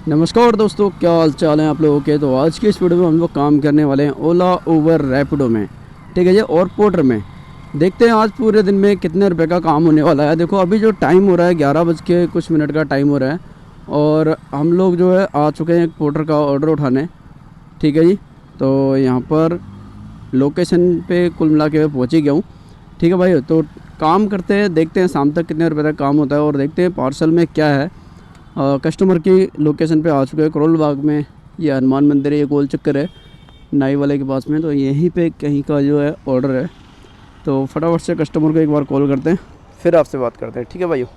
नमस्कार दोस्तों, क्या हाल चाल है आप लोगों के। तो आज की इस वीडियो में हम लोग काम करने वाले हैं ओला, उबर, रैपिडो में, ठीक है जी, और पोर्टर में। देखते हैं आज पूरे दिन में कितने रुपए का काम होने वाला है। देखो अभी जो टाइम हो रहा है 11 बज के कुछ मिनट का टाइम हो रहा है और हम लोग जो है आ चुके हैं एक पोर्टर का ऑर्डर उठाने, ठीक है जी। तो यहाँ पर लोकेशन पे कुल मिला के पहुँच ही गया हूँ, ठीक है भाई। तो काम करते हैं, देखते हैं शाम तक कितने रुपए तक काम होता है और देखते हैं पार्सल में क्या है। कस्टमर की लोकेशन पे आ चुके हैं करोल बाग में। ये हनुमान मंदिर है, ये गोल चक्कर है नाई वाले के पास में। तो यहीं पे कहीं का जो है ऑर्डर है। तो फटाफट से कस्टमर को एक बार कॉल करते हैं, फिर आपसे बात करते हैं, ठीक है भाइयों।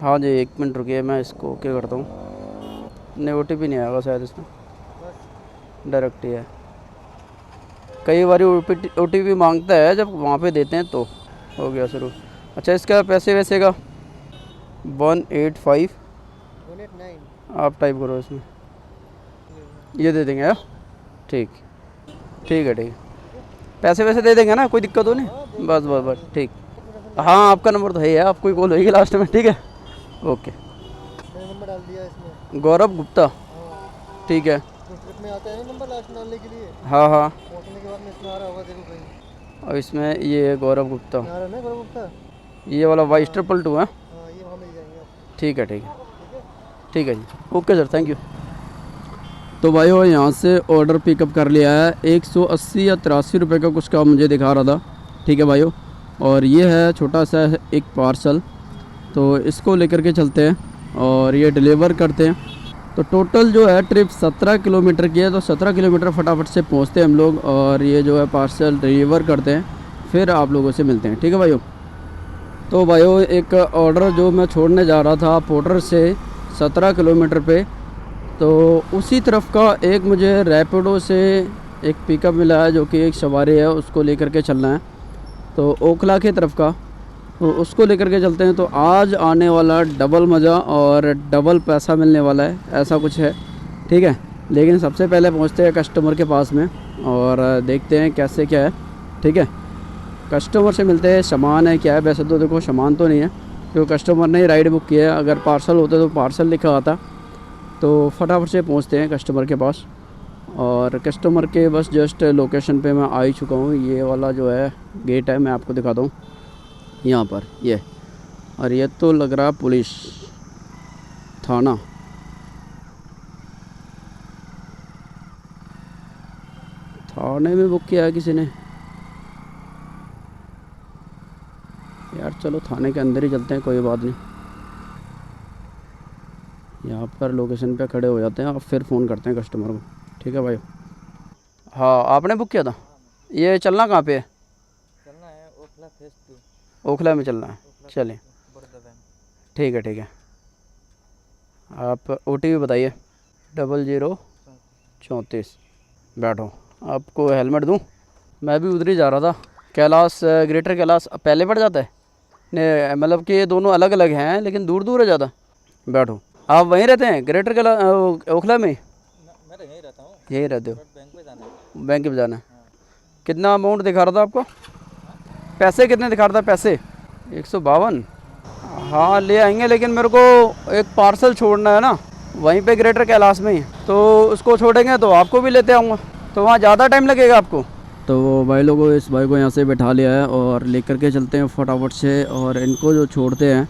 हाँ जी, 1 मिनट रुकिए, मैं इसको ओके करता हूँ। नहीं, OTP नहीं आएगा शायद इसमें, डायरेक्ट ही है। कई बार OTP मांगता है, जब वहाँ पे देते हैं तो हो गया शुरू। अच्छा, इसका पैसे वैसे का 185 आप टाइप करो इसमें, ये दे देंगे आप। ठीक ठीक है, ठीक है। पैसे वैसे दे देंगे ना, कोई दिक्कत हो नहीं। बस बस बस ठीक। हाँ, आपका नंबर तो है ही है, आपको ही कॉल होगी लास्ट में, ठीक है। ओके, नंबर डाल दिया इसमें, गौरव गुप्ता, ठीक है। ट्रिप में आता है ना नंबर लास्ट डालने के लिए। हाँ हाँ, पहुंचने के बाद में इसमें आ रहा होगा, देखो कहीं और इसमें ये है गौरव गुप्ता, आ रहा है ना गौरव गुप्ता। ये वाला Y222 है। हाँ, ये वहाँ मिल जाएंगे आप। ठीक है, ठीक है, ठीक है जी। Okay sir, thank you. तो भाइयों यहाँ से ऑर्डर पिकअप कर लिया है। 180 या 83 रुपये का कुछ का मुझे दिखा रहा था, ठीक है भाइयों। और ये है छोटा सा एक पार्सल, तो इसको लेकर के चलते हैं और ये डिलीवर करते हैं। तो टोटल जो है ट्रिप 17 किलोमीटर की है। तो 17 किलोमीटर फटाफट से पहुँचते हैं हम लोग और ये जो है पार्सल डिलीवर करते हैं, फिर आप लोगों से मिलते हैं, ठीक है भाइयों। तो भाइयों एक ऑर्डर जो मैं छोड़ने जा रहा था पोर्टर से 17 किलोमीटर पे, तो उसी तरफ का एक मुझे रैपिडो से एक पिकअप मिला है, जो कि एक सवारी है, उसको लेकर के चलना है। तो ओखला की तरफ का, तो उसको लेकर के चलते हैं। तो आज आने वाला डबल मज़ा और डबल पैसा मिलने वाला है, ऐसा कुछ है, ठीक है। लेकिन सबसे पहले पहुंचते हैं कस्टमर के पास में और देखते हैं कैसे क्या है, ठीक है। कस्टमर से मिलते हैं, सामान है क्या है। वैसे तो देखो सामान तो नहीं है, क्योंकि कस्टमर ने ही राइड बुक किया है। अगर पार्सल होता तो पार्सल लिखा आता। तो फटाफट से पहुंचते हैं कस्टमर के पास और कस्टमर के बस जस्ट लोकेशन पे मैं आ ही चुका हूँ। ये वाला जो है गेट है, मैं आपको दिखाता हूँ यहाँ पर ये। और ये तो लग रहा पुलिस थाना, थाने में बुक किया है किसी ने यार। चलो थाने के अंदर ही चलते हैं, कोई बात नहीं। यहाँ पर लोकेशन पे खड़े हो जाते हैं और फिर फ़ोन करते हैं कस्टमर को, ठीक है भाई। हाँ, आपने बुक किया था। ये चलना कहाँ पे है? चलना है ओखला फेस 2। ओखला में चलना है, चलिए ठीक है, ठीक है। आप OTP बताइए, 0034। बैठो, आपको हेलमेट दूँ? मैं भी उधर ही जा रहा था, कैलाश, ग्रेटर कैलाश पहले पड़ जाता है ने, मतलब कि ये दोनों अलग अलग हैं लेकिन दूर दूर है ज़्यादा। बैठो, आप वहीं रहते हैं ग्रेटर कैलाश ओखला में? मैं तो यहीं रहता हूँ। यहीं रहते हो? बैंक पे जाना है। बैंक पे जाना है। कितना अमाउंट दिखा रहा था आपको? पैसे कितने दिखा रहा था? पैसे 152। हाँ, ले आएंगे, लेकिन मेरे को एक पार्सल छोड़ना है ना वहीं पे ग्रेटर कैलाश में ही। तो उसको छोड़ेंगे तो आपको भी लेते आऊँगा, तो वहाँ ज़्यादा टाइम लगेगा आपको। तो भाई लोगों, इस भाई को यहाँ से बैठा लिया है और लेकर के चलते हैं फटाफट से। और इनको जो छोड़ते हैं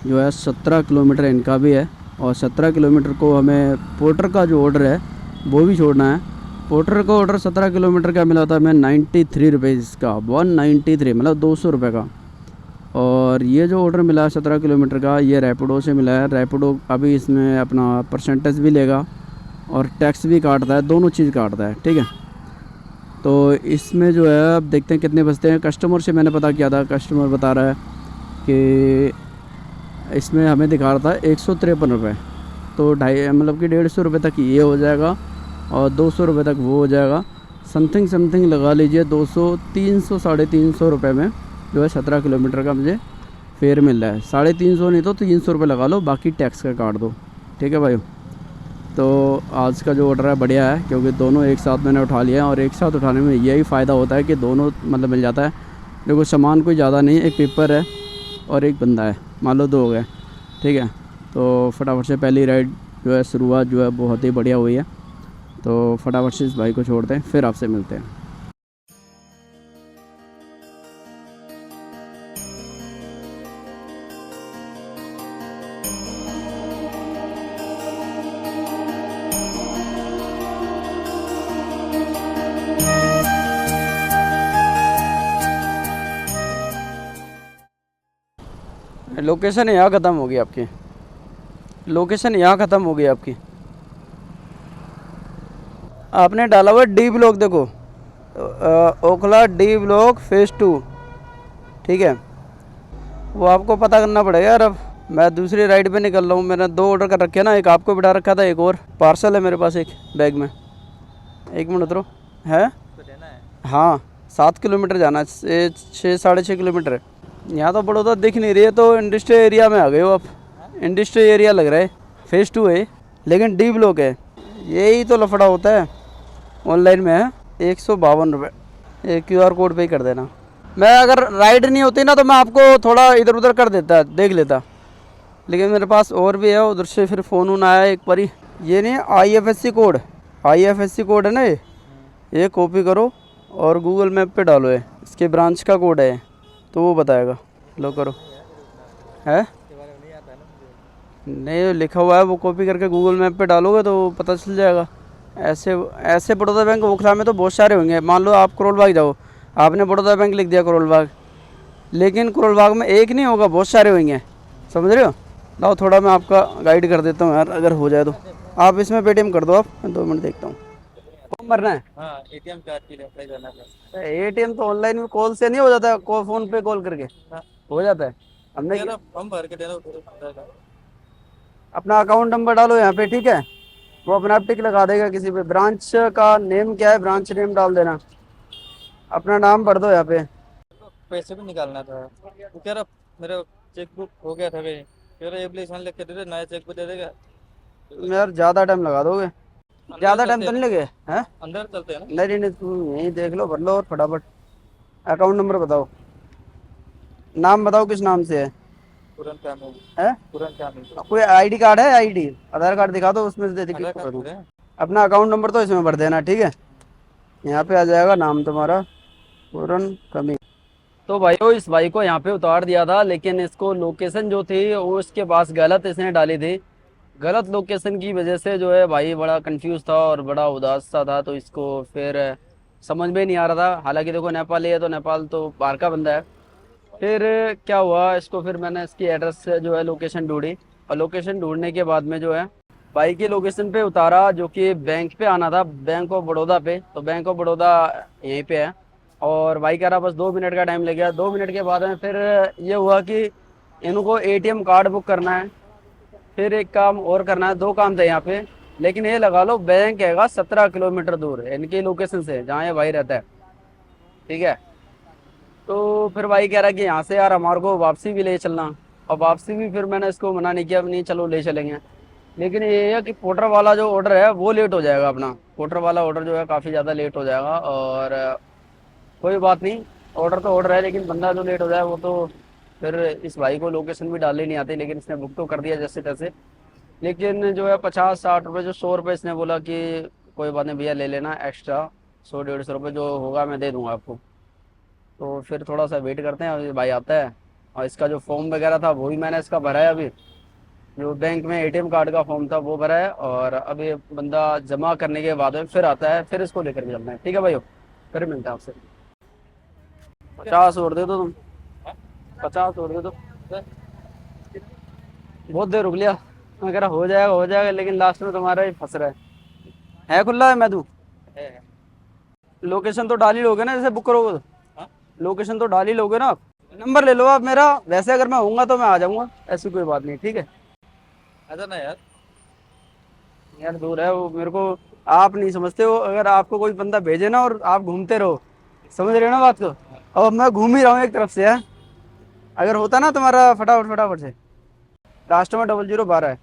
जो है 17 किलोमीटर इनका भी है और 17 किलोमीटर को हमें पोर्टर का जो ऑर्डर है वो भी छोड़ना है। पोर्टर का ऑर्डर 17 किलोमीटर का मिला था मैं 93 रुपीज़ का, 193, मतलब 200 रुपये का। और ये जो ऑर्डर मिला है 17 किलोमीटर का, ये रैपिडो से मिला है। रैपिडो अभी इसमें अपना परसेंटेज भी लेगा और टैक्स भी काटता है, दोनों चीज़ काटता है, ठीक है। तो इसमें जो है अब देखते हैं कितने बचते हैं। कस्टमर से मैंने पता किया था, कस्टमर बता रहा है कि इसमें हमें दिखा रहा था 153 रुपये। तो 250, मतलब कि 150 रुपये तक ये हो जाएगा और 200 रुपये तक वो हो जाएगा। समथिंग लगा लीजिए 200, 300, 350 रुपये में जो है 17 किलोमीटर का मुझे फेयर मिल रहा है। 350 नहीं तो 300 रुपये लगा लो, बाकी टैक्स का काट दो, ठीक है भाई। तो आज का जो ऑर्डर है बढ़िया है, क्योंकि दोनों एक साथ मैंने उठा लिया है और एक साथ उठाने में यही फ़ायदा होता है कि दोनों मतलब मिल जाता है। देखो सामान कोई ज़्यादा नहीं, एक पेपर है और एक बंदा है, मान लो 2 हो गए, ठीक है। तो फटाफट से पहली राइड जो है शुरुआत जो है बहुत ही बढ़िया हुई है। तो फटाफट से इस भाई को छोड़ते हैं, फिर आपसे मिलते हैं। लोकेशन यहाँ ख़त्म होगी आपकी, लोकेशन यहाँ ख़त्म होगी आपकी। आपने डाला हुआ डी ब्लॉक, देखो ओखला डी ब्लॉक फेज़ 2, ठीक है। वो आपको पता करना पड़ेगा यार। अब मैं दूसरी राइड पे निकल रहा हूँ, मैंने 2 ऑर्डर कर रखे हैं ना, एक आपको बिठा रखा था, एक और पार्सल है मेरे पास एक बैग में। 1 मिनट उतरो है। हाँ 7 किलोमीटर जाना है, 6 साढ़े 6 किलोमीटर है। यहाँ तो बड़ौदा दिख नहीं रही है, तो इंडस्ट्रियल एरिया में आ गए हो आप। इंडस्ट्रियल एरिया लग रहा है, फेज़ 2 है लेकिन डी ब्लॉक है। यही तो लफड़ा होता है ऑनलाइन में है। 152 रुपये, ये QR कोड पे ही कर देना। मैं अगर राइड नहीं होती ना तो मैं आपको थोड़ा इधर उधर कर देता, देख लेता, लेकिन मेरे पास और भी है। उधर से फिर फ़ोन आया एक बारी। ये नहीं IFSC कोड, IFSC कोड है ना, ये कॉपी करो और गूगल मैप पे डालो। है इसके ब्रांच का कोड है, तो वो बताएगा। लो करो, है नहीं लिखा हुआ है, वो कॉपी करके गूगल मैप पे डालोगे तो पता चल जाएगा। ऐसे ऐसे बड़ौदा बैंक ओखला में तो बहुत सारे होंगे। मान लो आप करोल बाग जाओ, आपने बड़ौदा बैंक लिख दिया करोल बाग, लेकिन करोल बाग में एक नहीं होगा, बहुत सारे होंगे, समझ रहे हो। लाओ थोड़ा मैं आपका गाइड कर देता हूँ यार, अगर हो जाए तो। आप इसमें पेटीएम कर दो, आप 2 मिनट देखता हूँ। फॉर्म भरना है? हाँ ATM कार्ड के लिए अप्लाई करना पड़ता ATM तो ऑनलाइन में कॉल से नहीं हो जाता है, फ़ोन पे कॉल करके हो जाता है। हमने है। फॉर्म भर के देना पड़ेगा। अपना अकाउंट नंबर डालो यहाँ पे, ठीक है, वो अपना आप टिक लगा देगा किसी पे। ब्रांच का नेम क्या है, ब्रांच नेम डाल देना। अपना नाम भर दो यहाँ पे। पैसे भी निकालना था, वो कह रहा मेरा चेकबुक हो गया था, कह रहा एप्लीकेशन लिख के दे दे, नया चेकबुक दे देगा। यार ज़्यादा टाइम लगा दोगे, ज़्यादा टाइम तो नहीं लगे हैं। अंदर चलते हैं ना? नहीं नहीं, तुम यहीं देख लो, भर लो और फटाफट। अकाउंट नंबर बताओ, नाम बताओ किस नाम से है। तुरंत क्या मिल है तुरंत क्या मिल कोई ID कार्ड है, ID आधार कार्ड दिखा दो, उसमें से आधार कार्ड करूँ। पूरे हैं? अपना अकाउंट नंबर तो इसमें भर देना, ठीक है। यहाँ पे आ जाएगा नाम तुम्हारा, पूरन कमी। तो भाइयों इस भाई को यहाँ पे उतार दिया था, लेकिन इसको लोकेशन जो थी वो इसके पास गलत इसने डाली थी। गलत लोकेशन की वजह से जो है भाई बड़ा कंफ्यूज था और बड़ा उदास सा था। तो इसको फिर समझ में नहीं आ रहा था। हालांकि देखो नेपाली है, तो नेपाल तो बाहर का बंदा है। फिर क्या हुआ, इसको फिर मैंने इसकी एड्रेस से जो है लोकेशन ढूंढी, और लोकेशन ढूंढने के बाद में जो है भाई की लोकेशन पे उतारा, जो कि बैंक पे आना था, बैंक ऑफ बड़ौदा पे। तो बैंक ऑफ बड़ौदा यहीं पे है, और भाई कह रहा बस 2 मिनट का टाइम लग गया। 2 मिनट के बाद में फिर ये हुआ कि इनको ATM कार्ड बुक करना है, फिर एक काम और करना है। 2 काम थे यहाँ पे, लेकिन ये लगा लो बैंक हैगा 17 किलोमीटर दूर इनकी लोकेशन से, जहाँ ये भाई रहता है, ठीक है। तो फिर भाई कह रहा कि यहाँ से यार हमारे को वापसी भी ले चलना, और वापसी भी फिर मैंने इसको मना नहीं किया, नहीं चलो ले चलेंगे। लेकिन ये है कि पोर्टर वाला जो ऑर्डर है वो लेट हो जाएगा। अपना पोर्टर वाला ऑर्डर जो है काफ़ी ज़्यादा लेट हो जाएगा, और कोई बात नहीं, ऑर्डर तो ऑर्डर है, लेकिन बंदा जो लेट हो जाए वो तो फिर इस भाई को लोकेशन भी डालनी नहीं आती। लेकिन इसने बुक तो कर दिया जैसे तैसे। लेकिन जो है 50-60 रुपये, जो 100 रुपये इसने बोला कि कोई बात नहीं भैया ले लेना एक्स्ट्रा, 100-150 रुपये जो होगा मैं दे दूँगा आपको। तो फिर थोड़ा सा वेट करते हैं, अभी भाई आता है। और इसका जो फॉर्म वगैरह था वो भी मैंने इसका भरा है अभी, जो बैंक में ATM कार्ड का फॉर्म था वो भरा है। और अभी बंदा जमा करने के बाद में फिर आता है, फिर इसको लेकर के चलना है, ठीक है भाई। फिर मिलते हैं आपसे। 50 और दे दो तुम, 50 और दे दो। बहुत देर रुक लिया, मैं कह रहा हो जाएगा, लेकिन लास्ट में तुम्हारा ही फंस रहा है खुला है। मैं दूँ लोकेशन तो डाल ही लोगे ना, जैसे बुक करोगे तो लोकेशन तो डाल ही लोगे ना आप। नंबर ले लो आप मेरा, वैसे अगर मैं होऊंगा तो मैं आ जाऊंगा, ऐसी कोई बात नहीं, ठीक है। आ जाना यार। यार दूर है वो, मेरे को आप नहीं समझते हो। अगर आपको कोई बंदा भेजे ना और आप घूमते रहो, समझ रहे हो ना बात को। अब मैं घूम ही रहा हूँ एक तरफ से है। अगर होता ना तुम्हारा फटाफट से। लास्ट में 0012 है,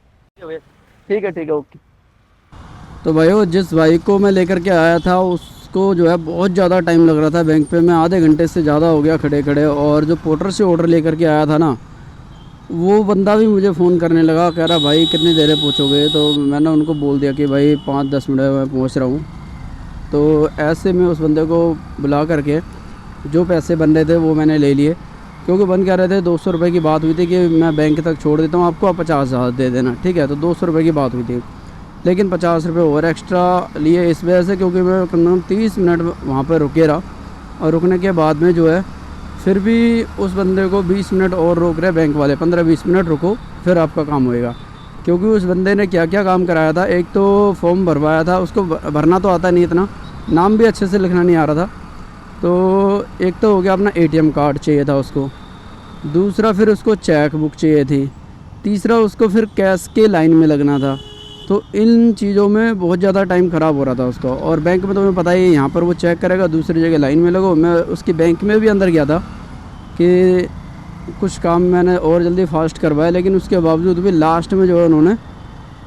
ठीक है ओके। तो भाई जिस भाई को मैं लेकर के आया था उसको जो है बहुत ज़्यादा टाइम लग रहा था बैंक पे। मैं आधे घंटे से ज़्यादा हो गया खड़े खड़े। और जो पोर्टर से ऑर्डर लेकर के आया था ना, वो बंदा भी मुझे फ़ोन करने लगा, कह रहा भाई कितनी देर में पहुँचोगे। तो मैंने उनको बोल दिया कि भाई 5-10 मिनट में पहुँच रहा हूँ। तो ऐसे में उस बंदे को बुला करके जो पैसे बन रहे थे वो मैंने ले लिए, क्योंकि बन क्या रहे थे 200 रुपये की बात हुई थी कि मैं बैंक तक छोड़ देता हूँ आपको, आप 50,000 दे देना, ठीक है। तो 200 रुपये की बात हुई थी, लेकिन 50 रुपये और एक्स्ट्रा लिए इस वजह से क्योंकि मैं कम से कम 30 मिनट वहाँ पर रुके रहा, और रुकने के बाद में जो है फिर भी उस बंदे को 20 मिनट और रोक रहे बैंक वाले, 15-20 मिनट रुको फिर आपका काम होएगा। क्योंकि उस बंदे ने क्या क्या काम कराया था, एक तो फॉर्म भरवाया था, उसको भरना तो आता नहीं इतना, नाम भी अच्छे से लिखना नहीं आ रहा था। तो एक तो हो गया अपना ATM कार्ड चाहिए था उसको, दूसरा फिर उसको चेक बुक चाहिए थी, तीसरा उसको फिर कैश के लाइन में लगना था। तो इन चीज़ों में बहुत ज़्यादा टाइम ख़राब हो रहा था उसको। और बैंक में तो तुम्हें पता ही है, यहाँ पर वो चेक करेगा, दूसरी जगह लाइन में लगो। मैं उसकी बैंक में भी अंदर गया था कि कुछ काम मैंने और जल्दी फास्ट करवाया, लेकिन उसके बावजूद भी लास्ट में जो है उन्होंने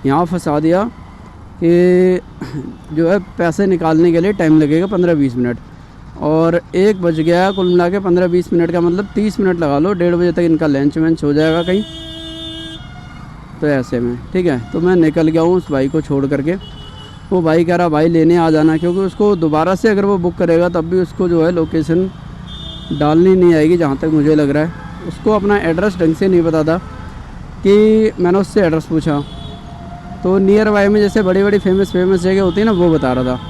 यहाँ फंसा दिया कि जो है पैसे निकालने के लिए टाइम लगेगा 15-20 मिनट, और 1 बज गया। कुल मिला के 15-20 मिनट का मतलब 30 मिनट लगा लो, 1:30 बजे तक इनका लंच वंच हो जाएगा कहीं। तो ऐसे में ठीक है, तो मैं निकल गया हूँ उस भाई को छोड़ करके। वो भाई कह रहा भाई लेने आ जाना, क्योंकि उसको दोबारा से अगर वो बुक करेगा तब भी उसको जो है लोकेशन डालनी नहीं आएगी, जहाँ तक मुझे लग रहा है। उसको अपना एड्रेस ढंग से नहीं पता था, कि मैंने उससे एड्रेस पूछा तो नियर बाय में जैसे बड़ी बड़ी फेमस जगह होती है ना, वो बता रहा था।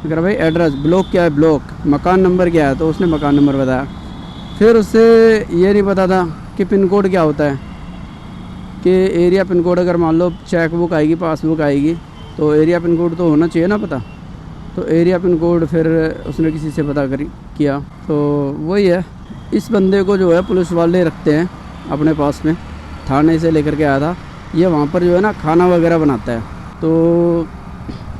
अगर भाई एड्रेस ब्लॉक क्या है, ब्लॉक मकान नंबर क्या है, तो उसने मकान नंबर बताया। फिर उससे ये नहीं पता था कि पिन कोड क्या होता है, कि एरिया पिन कोड अगर मान लो चेक बुक आएगी, पासबुक आएगी, तो एरिया पिन कोड तो होना चाहिए ना पता। तो एरिया पिन कोड फिर उसने किसी से पता किया। तो वही है, इस बंदे को जो है पुलिस वाले रखते हैं अपने पास में, थाने से लेकर के आया था। ये वहाँ पर जो है ना खाना वगैरह बनाता है। तो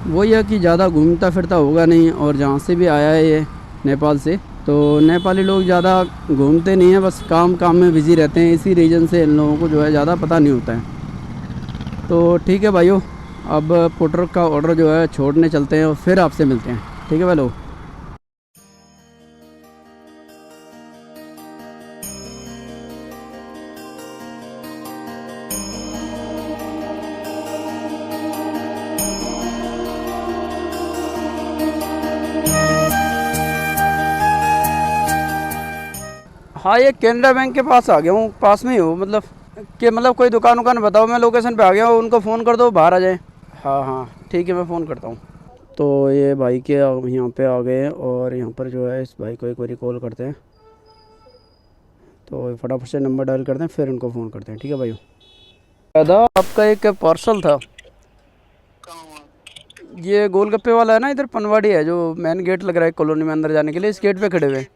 वही है कि ज़्यादा घूमता फिरता होगा नहीं, और जहाँ से भी आया है ये नेपाल से, तो नेपाली लोग ज़्यादा घूमते नहीं हैं, बस काम में बिज़ी रहते हैं। इसी रीज़न से इन लोगों को जो है ज़्यादा पता नहीं होता है। तो ठीक है भाइयों, अब पोर्टर का ऑर्डर जो है छोड़ने चलते हैं और फिर आपसे मिलते हैं, ठीक है भाई लोग। हाँ, ये केनरा बैंक के पास आ गया हूँ, पास में ही हूँ। मतलब कोई दुकान बताओ, मैं लोकेशन पे आ गया हूँ, उनको फ़ोन कर दो बाहर आ जाए। हाँ ठीक है, मैं फ़ोन करता हूँ। तो ये भाई के यहाँ पे आ गए, और यहाँ पर जो है इस भाई को एक बार कॉल करते हैं। तो फटाफट से नंबर डायल करते हैं, फिर उनको फ़ोन करते हैं, ठीक है भाई। दादा आपका एक पार्सल था, ये गोलगप्पे वाला है ना, इधर पनवाड़ी है, जो मेन गेट लग रहा है कॉलोनी में अंदर जाने के लिए, इस गेट पे खड़े हुए।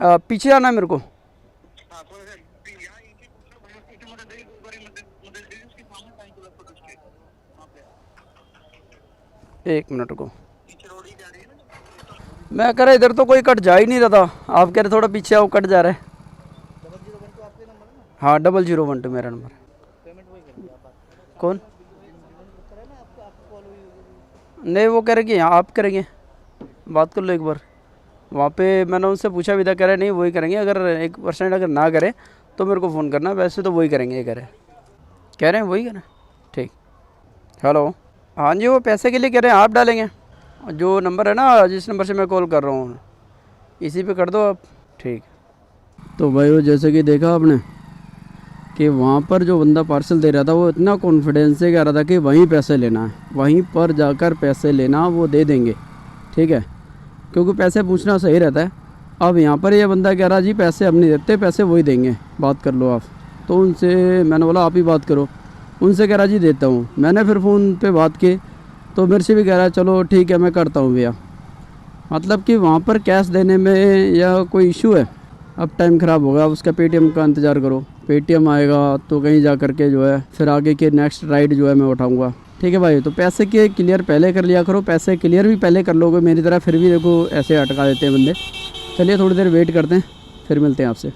पीछे आना है मेरे को। एक मिनट को, मैं कह रहा इधर तो कोई कट जा ही नहीं रहा था, आप कह रहे थोड़ा पीछे आओ, कट जा रहा है। हाँ 0012 मेरा नंबर। कौन? नहीं, वो कह रहे कि यहाँ आप करेंगे, बात कर लो एक बार। वहाँ पे मैंने उनसे पूछा भी था, कह रहे नहीं वही करेंगे, अगर 1% अगर ना करे तो मेरे को फ़ोन करना, वैसे तो वही करेंगे। ये कह रहे हैं वही करें, ठीक। हेलो, हाँ जी, वो पैसे के लिए कह रहे हैं आप डालेंगे, जो नंबर है ना जिस नंबर से मैं कॉल कर रहा हूँ, इसी पे कर दो आप, ठीक। तो भाई वो जैसे कि देखा आपने कि वहाँ पर जो बंदा पार्सल दे रहा था, वो इतना कॉन्फिडेंस से कह रहा था कि वहीं पैसे लेना है, वहीं पर जाकर पैसे लेना, वो दे देंगे, ठीक है, क्योंकि पैसे पूछना सही रहता है। अब यहाँ पर ये बंदा कह रहा जी पैसे हम नहीं देते, पैसे वही देंगे, बात कर लो आप। तो उनसे मैंने बोला आप ही बात करो, उनसे कह रहा जी देता हूँ। मैंने फिर फ़ोन पे बात की, तो मेरे से भी कह रहा है चलो ठीक है मैं करता हूँ भैया। मतलब कि वहाँ पर कैश देने में या कोई इशू है, अब टाइम ख़राब होगा, अब उसका पेटीएम का इंतज़ार करो, पेटीएम आएगा तो कहीं जा कर के जो है फिर आगे के नेक्स्ट राइड जो है मैं उठाऊँगा, ठीक है भाई। तो पैसे के क्लियर पहले कर लिया करो, पैसे क्लियर भी पहले कर लोगे मेरी तरह, फिर भी देखो ऐसे अटका देते हैं बंदे। चलिए थोड़ी देर वेट करते हैं, फिर मिलते हैं आपसे।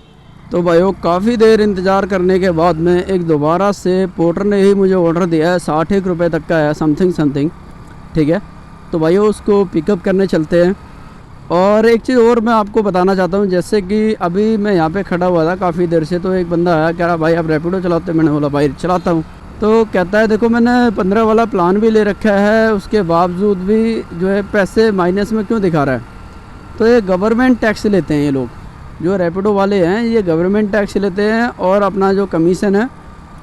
तो भाइयों काफ़ी देर इंतज़ार करने के बाद में एक दोबारा से पोर्टर ने ही मुझे ऑर्डर दिया है, 61 रुपये तक का है, समथिंग, ठीक है। तो भाइयों उसको पिकअप करने चलते हैं, और एक चीज़ और मैं आपको बताना चाहता हूँ, जैसे कि अभी मैं यहाँ पे खड़ा हुआ था काफ़ी देर से, तो एक बंदा आया, कह रहा भाई आप रैपिडो चलाते हो? मैंने बोला भाई चलाता हूँ। तो कहता है देखो मैंने 15 वाला प्लान भी ले रखा है, उसके बावजूद भी जो है पैसे माइनस में क्यों दिखा रहा है? तो ये गवर्नमेंट टैक्स लेते हैं, ये लोग जो रैपिडो वाले हैं ये गवर्नमेंट टैक्स लेते हैं और अपना जो कमीशन है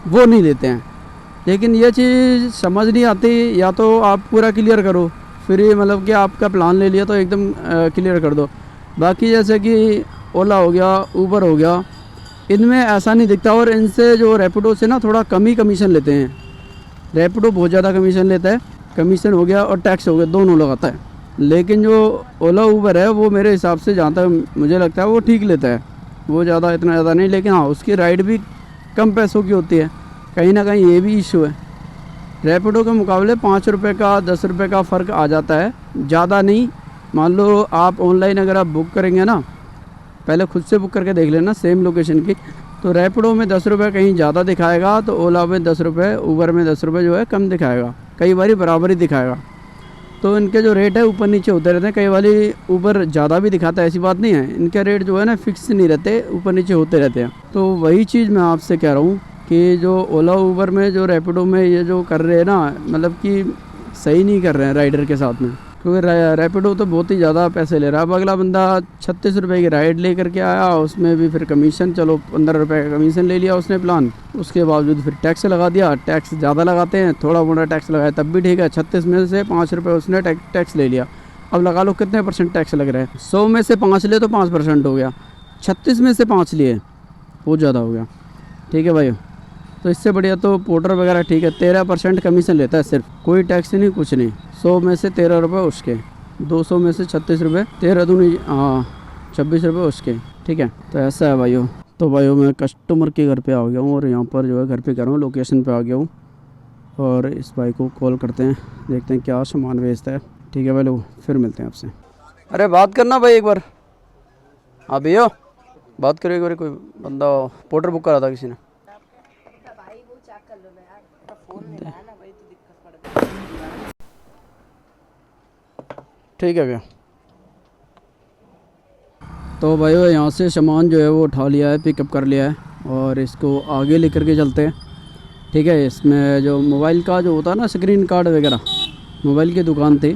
वो नहीं लेते हैं। लेकिन ये चीज़ समझ नहीं आती, या तो आप पूरा क्लियर करो, फिर ये मतलब कि आपका प्लान ले लिया तो एकदम क्लियर कर दो। बाकी जैसे कि ओला हो गया, ऊबर हो गया, इनमें ऐसा नहीं दिखता, और इनसे जो रैपिडो से ना थोड़ा कम ही कमीशन लेते हैं। रैपिडो बहुत ज़्यादा कमीशन लेता है, कमीशन हो गया और टैक्स हो गया, दोनों लगाता है। लेकिन जो ओला ऊबर है वो मेरे हिसाब से जहाँ तक मुझे लगता है वो ठीक लेता है, वो ज़्यादा इतना ज़्यादा नहीं, लेकिन हाँ उसकी राइड भी कम पैसों की होती है, कहीं ना कहीं ये भी इशू है। रैपिडो के मुकाबले 5 रुपये का 10 रुपये का फ़र्क आ जाता है, ज़्यादा नहीं। मान लो आप ऑनलाइन अगर आप बुक करेंगे ना, पहले खुद से बुक करके देख लेना सेम लोकेशन की, तो रैपिडो में 10 रुपये कहीं ज़्यादा दिखाएगा, तो ओला में 10 रुपये, ऊबर में 10 रुपये जो है कम दिखाएगा, कई बार बराबर ही दिखाएगा। तो इनके जो रेट है ऊपर नीचे होते रहते हैं, कई वाली ऊबर ज़्यादा भी दिखाता है, ऐसी बात नहीं है। इनके रेट जो है ना फिक्स नहीं रहते, ऊपर नीचे होते रहते हैं। तो वही चीज़ मैं आपसे कह रहा हूँ कि जो ओला ऊबर में जो रैपिडो में ये जो कर रहे हैं ना, मतलब कि सही नहीं कर रहे हैं राइडर के साथ में, क्योंकि रैपिडो तो बहुत ही ज़्यादा पैसे ले रहा है। अब अगला बंदा 36 रुपये की राइड ले करके आया, उसमें भी फिर कमीशन, चलो 15 रुपये का कमीशन ले लिया उसने प्लान, उसके बावजूद फिर टैक्स लगा दिया। टैक्स ज़्यादा लगाते हैं, थोड़ा मोटा टैक्स लगाया तब भी ठीक है, 36 में से 5 रुपये उसने टैक्स ले लिया। अब लगा लो कितने % टैक्स लग रहा है, 100 में से 5 ले तो 5% हो गया, 36 में से 5 लिए बहुत ज़्यादा हो गया। ठीक है भाई, तो इससे बढ़िया तो पोर्टर वगैरह ठीक है, 13% कमीशन लेता है सिर्फ, कोई टैक्स नहीं कुछ नहीं। 100 में से 13 रुपये उसके, 200 में से 36 रुपये, 13 दूनी 26 रुपये उसके। ठीक है, तो ऐसा है भाइयों। तो भाइयों मैं कस्टमर के घर पे आ गया हूँ, और यहाँ पर जो है घर पे कर रहा हूँ, लोकेशन पे आ गया हूँ, और इस भाई को कॉल करते हैं, देखते हैं क्या सामान बेचता है। ठीक है भाई लोग, फिर मिलते हैं आपसे। अरे बात करना भाई एक बार। हाँ भैया बात करो एक बार, कोई बंदा पोर्टर बुक करा था किसी ने। ठीक है भैया। तो भाइयों यहाँ से सामान जो है वो उठा लिया है, पिकअप कर लिया है, और इसको आगे लेकर के चलते हैं। ठीक है, इसमें जो मोबाइल का जो होता है ना स्क्रीन कार्ड वगैरह, मोबाइल की दुकान थी,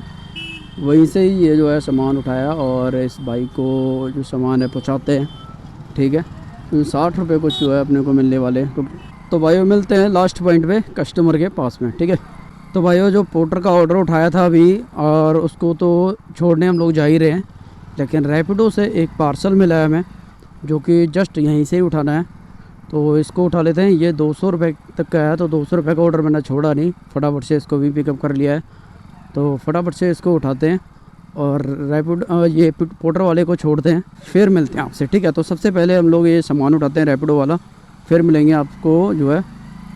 वहीं से ही ये जो है सामान उठाया, और इस भाई को जो सामान है पहुँचाते हैं। ठीक है, 60 रुपये कुछ जो है अपने को मिलने वाले। तो भाइयों मिलते हैं लास्ट पॉइंट पे कस्टमर के पास में। ठीक है, तो भाइयों जो पोर्टर का ऑर्डर उठाया था अभी, और उसको तो छोड़ने हम लोग जा ही रहे हैं, लेकिन रैपिडो से एक पार्सल मिला है हमें, जो कि जस्ट यहीं से ही उठाना है। तो इसको उठा लेते हैं। ये 200 रुपये तक का है, तो 200 रुपये का ऑर्डर मैंने छोड़ा नहीं, फटाफट से इसको भी पिकअप कर लिया है। तो फटाफट से इसको उठाते हैं और रैपिडो ये पोर्टर वाले को छोड़ते हैं, फिर मिलते हैं आपसे। ठीक है, तो सबसे पहले हम लोग ये सामान उठाते हैं रैपिडो वाला, फिर मिलेंगे आपको जो है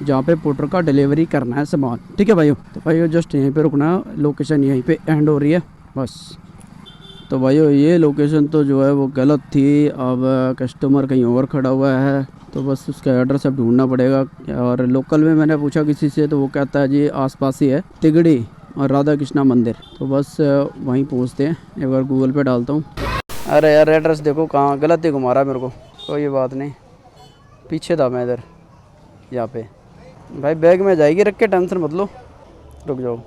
जहाँ पे पोर्टर का डिलीवरी करना है सामान। ठीक है भाइयों, तो भाइयों जस्ट यहीं पे रुकना है, लोकेशन यहीं पे एंड हो रही है बस। तो भाइयों ये लोकेशन तो जो है वो गलत थी, अब कस्टमर कहीं और खड़ा हुआ है, तो बस उसका एड्रेस अब ढूंढना पड़ेगा। और लोकल में मैंने पूछा किसी से, तो वो कहता है जी आसपास ही है, तिगड़ी और राधा कृष्णा मंदिर। तो बस वहीं पहुँचते हैं, एक बार गूगल पे डालता हूँ। अरे यार एड्रेस देखो कहाँ गलत ही घुमा रहा है मेरे को, कोई बात नहीं, पीछे था मैं इधर यहाँ पे। भाई बैग में जाएगी, रख के टेंशन मत लो, रुक जाओ।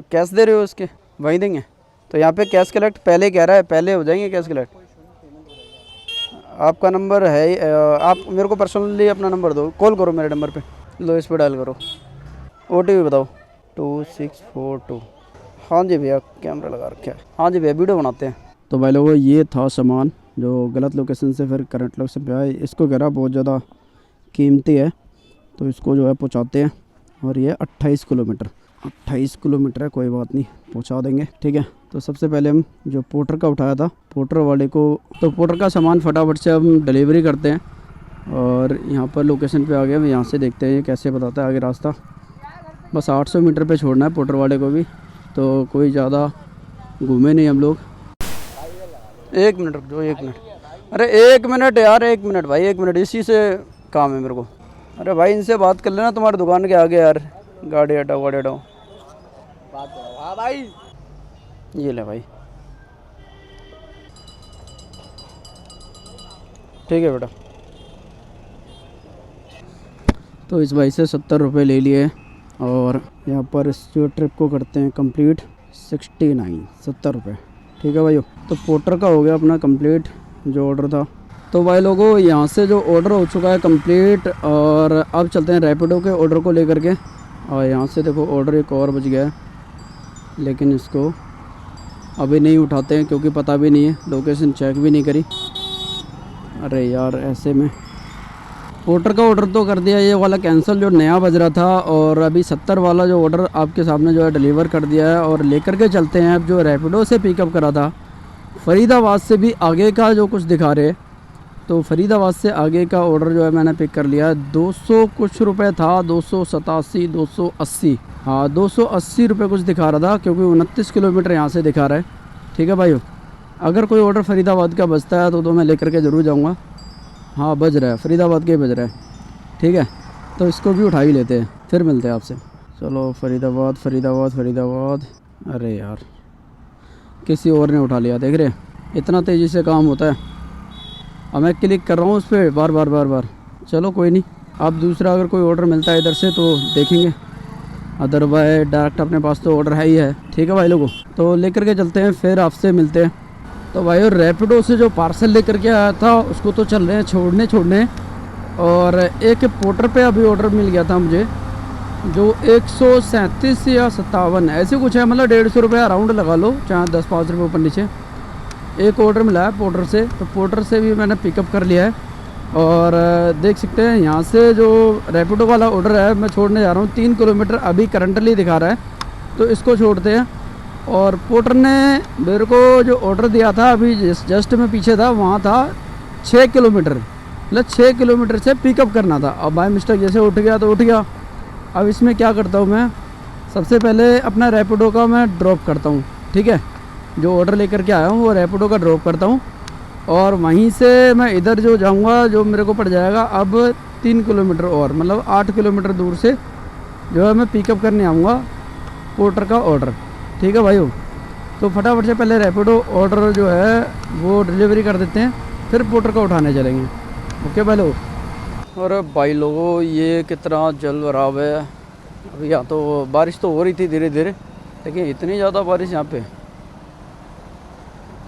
कैश दे रहे हो उसके, वहीं देंगे। तो यहाँ पे कैश कलेक्ट पहले कह रहा है, पहले हो जाएंगे कैश कलेक्ट। आपका नंबर है, आप मेरे को पर्सनली अपना नंबर दो, कॉल करो मेरे नंबर पे, लो इस पर डायल करो, OTP बताओ 2642। हाँ जी भैया कैमरा लगा रखा है, हाँ जी भैया वीडियो बनाते हैं। तो भाई लोगों ये था सामान जो गलत लोकेशन से फिर करंट लोकेशन पे आया, इसको कह रहा बहुत ज़्यादा कीमती है, तो इसको जो है पहुँचाते हैं। और ये 28 किलोमीटर है, कोई बात नहीं पहुँचा देंगे। ठीक है, तो सबसे पहले हम जो पोर्टर का उठाया था, पोर्टर वाले को, तो पोर्टर का सामान फटाफट से हम डिलीवरी करते हैं। और यहाँ पर लोकेशन पे आ गए, हम यहाँ से देखते हैं ये कैसे बताता है आगे रास्ता। बस 800 मीटर पे छोड़ना है पोर्टर वाले को भी, तो कोई ज़्यादा घूमे नहीं हम लोग। 1 मिनट रुक जाओ, 1 मिनट, अरे 1 मिनट यार, 1 मिनट भाई, 1 मिनट, इसी से काम है मेरे को। अरे भाई इनसे बात कर लेना तुम्हारी दुकान के आगे यार, गाड़ी हटाओ। हाँ भाई ये ले भाई, ठीक है बेटा। तो इस भाई से 70 रुपये ले लिए और यहाँ पर इस जो ट्रिप को करते हैं कंप्लीट 70 रुपये। ठीक है भाइयों, तो पोर्टर का हो गया अपना कंप्लीट जो ऑर्डर था। तो भाई लोगों यहाँ से जो ऑर्डर हो चुका है कंप्लीट और अब चलते हैं रैपिडो के ऑर्डर को लेकर के। और यहाँ से देखो ऑर्डर एक और बच गया है, लेकिन इसको अभी नहीं उठाते हैं क्योंकि पता भी नहीं है, लोकेशन चेक भी नहीं करी। अरे यार ऐसे में पोर्टर का ऑर्डर तो कर दिया, ये वाला कैंसिल जो नया बज रहा था, और अभी 70 वाला जो ऑर्डर आपके सामने जो है डिलीवर कर दिया है और लेकर के चलते हैं। अब जो रैपिडो से पिकअप करा था फरीदाबाद से भी आगे का जो कुछ दिखा रहे, तो फरीदाबाद से आगे का ऑर्डर जो है मैंने पिक कर लिया। 200 कुछ रुपए था, 287 280, हाँ 280 रुपये कुछ दिखा रहा था क्योंकि 29 किलोमीटर यहाँ से दिखा रहा है। ठीक है भाइयों, अगर कोई ऑर्डर फरीदाबाद का बचता है तो मैं लेकर के ज़रूर जाऊँगा। हाँ बज रहा है, फरीदाबाद के ही बज रहा है। ठीक है, तो इसको भी उठा ही लेते हैं, फिर मिलते हैं आपसे। चलो फरीदाबाद फरीदाबाद फरीदाबाद। अरे यार किसी और ने उठा लिया, देख रहे इतना तेज़ी से काम होता है। अब मैं क्लिक कर रहा हूँ उस पर बार बार। चलो कोई नहीं, अब दूसरा अगर कोई ऑर्डर मिलता है इधर से तो देखेंगे, अदरवाइज डायरेक्ट अपने पास तो ऑर्डर है ही है। ठीक है भाई लोगों, तो लेकर के चलते हैं, फिर आपसे मिलते हैं। तो भाई और रैपिडो से जो पार्सल लेकर के आया था उसको तो चल रहे हैं छोड़ने, और एक पोर्टर पे अभी ऑर्डर मिल गया था मुझे जो 137 या 57 ऐसे कुछ है, मतलब 150 रुपये अराउंड लगा लो, चाहे 10-5 रुपये ऊपर नीचे। एक ऑर्डर मिला है पोर्टर से, तो पोर्टर से भी मैंने पिकअप कर लिया है। और देख सकते हैं यहाँ से जो रैपिडो वाला ऑर्डर है मैं छोड़ने जा रहा हूँ। 3 किलोमीटर अभी करंटली दिखा रहा है, तो इसको छोड़ते हैं। और पोर्टर ने मेरे को जो ऑर्डर दिया था अभी जस्ट में पीछे था, वहाँ था 6 किलोमीटर, मतलब 6 किलोमीटर से पिकअप करना था। अब बाय मिस्टेक जैसे उठ गया तो उठ गया। अब इसमें क्या करता हूँ मैं, सबसे पहले अपना रैपिडो का मैं ड्रॉप करता हूँ। ठीक है, जो ऑर्डर लेकर के आया हूँ वो रैपिडो का ड्रॉप करता हूँ, और वहीं से मैं इधर जो जाऊँगा जो मेरे को पड़ जाएगा अब 3 किलोमीटर और, मतलब 8 किलोमीटर दूर से जो है मैं पिकअप करने आऊँगा पोर्टर का ऑर्डर। ठीक है भाइयों, तो फटाफट से पहले रैपिडो ऑर्डर जो है वो डिलीवरी कर देते हैं, फिर पोर्टर का उठाने चलेंगे। ओके भाई लोग। और भाई लोगों ये कितना जल भराव है। अभी यहाँ तो बारिश तो हो रही थी धीरे धीरे, लेकिन इतनी ज़्यादा बारिश यहाँ पे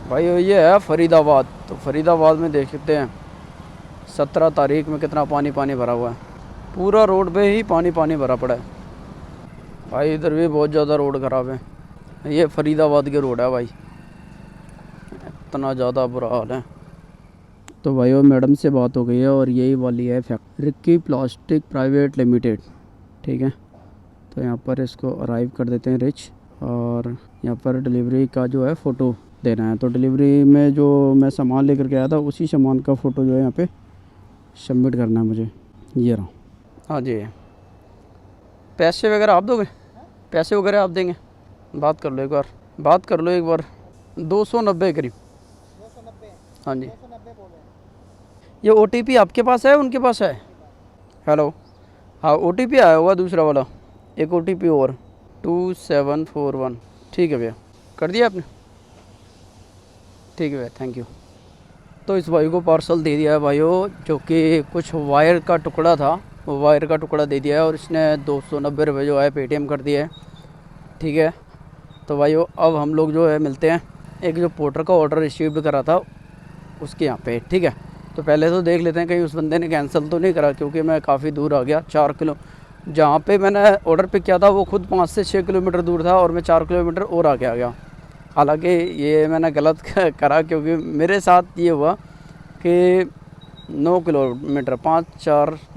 भाई। ये है फरीदाबाद, तो फरीदाबाद में देख सकते हैं 17 तारीख में कितना पानी भरा हुआ है, पूरा रोड पे ही पानी भरा पड़ा है भाई। इधर भी बहुत ज़्यादा रोड ख़राब है, ये फरीदाबाद के रोड है भाई, इतना ज़्यादा बुरा हाल है। तो भाई और मैडम से बात हो गई है और यही वाली है factory Rikki plastic private limited. ठीक है, तो यहाँ पर इसको अराइव कर देते हैं रिच, और यहाँ पर डिलीवरी का जो है फ़ोटो देना है। तो डिलीवरी में जो मैं सामान लेकर के आया था उसी सामान का फ़ोटो जो है यहाँ पे सबमिट करना है मुझे। ये रहा। हाँ जी, पैसे वगैरह आप दोगे? पैसे वगैरह आप देंगे? बात कर लो एक बार, 290 करीब। 290? हाँ जी। 290 बोले। ये OTP आपके पास है, उनके पास है? हेलो, हाँ OTP आया हुआ दूसरा वाला, एक OTP और 2741। ठीक है भैया, कर दिया आपने? ठीक है भैया, थैंक यू। तो इस भाई को पार्सल दे दिया है भाइयों, जो कि कुछ वायर का टुकड़ा था, वो वायर का टुकड़ा दे दिया है, और इसने 290 रुपये जो है पेटीएम कर दिया है। ठीक है, तो भाइयों अब हम लोग जो है मिलते हैं एक जो पोर्टर का ऑर्डर रिसीव करा था उसके यहाँ पे। ठीक है, तो पहले तो देख लेते हैं कहीं उस बंदे ने कैंसिल तो नहीं करा, क्योंकि मैं काफ़ी दूर आ गया। 4 किलो जहाँ पे मैंने ऑर्डर पिक किया था वो खुद 5 से 6 किलोमीटर दूर था, और मैं 4 किलोमीटर और आगे आ गया। हालांकि ये मैंने गलत करा, क्योंकि मेरे साथ ये हुआ कि 9 किलोमीटर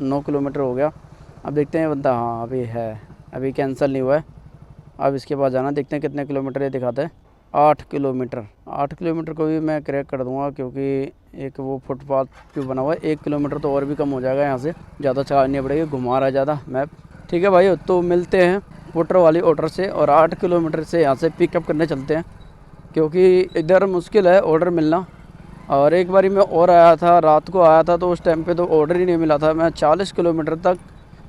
9 किलोमीटर हो गया। अब देखते हैं बंदा, हाँ अभी है, अभी कैंसिल नहीं हुआ है। अब इसके बाद जाना, देखते हैं कितने किलोमीटर ये दिखाता है। 8 किलोमीटर को भी मैं क्रैक कर दूंगा, क्योंकि एक वो फुटपाथ जो बना हुआ है 1 किलोमीटर तो और भी कम हो जाएगा, यहाँ से ज़्यादा चलानी पड़ेगी, घुमा रहा ज़्यादा मैप। ठीक है भाई, तो मिलते हैं पोर्टर वाली ऑर्डर से, और 8 किलोमीटर से यहाँ से पिकअप करने चलते हैं, क्योंकि इधर मुश्किल है ऑर्डर मिलना। और एक बारी मैं और आया था, रात को आया था, तो उस टाइम पे तो ऑर्डर ही नहीं मिला था। मैं 40 किलोमीटर तक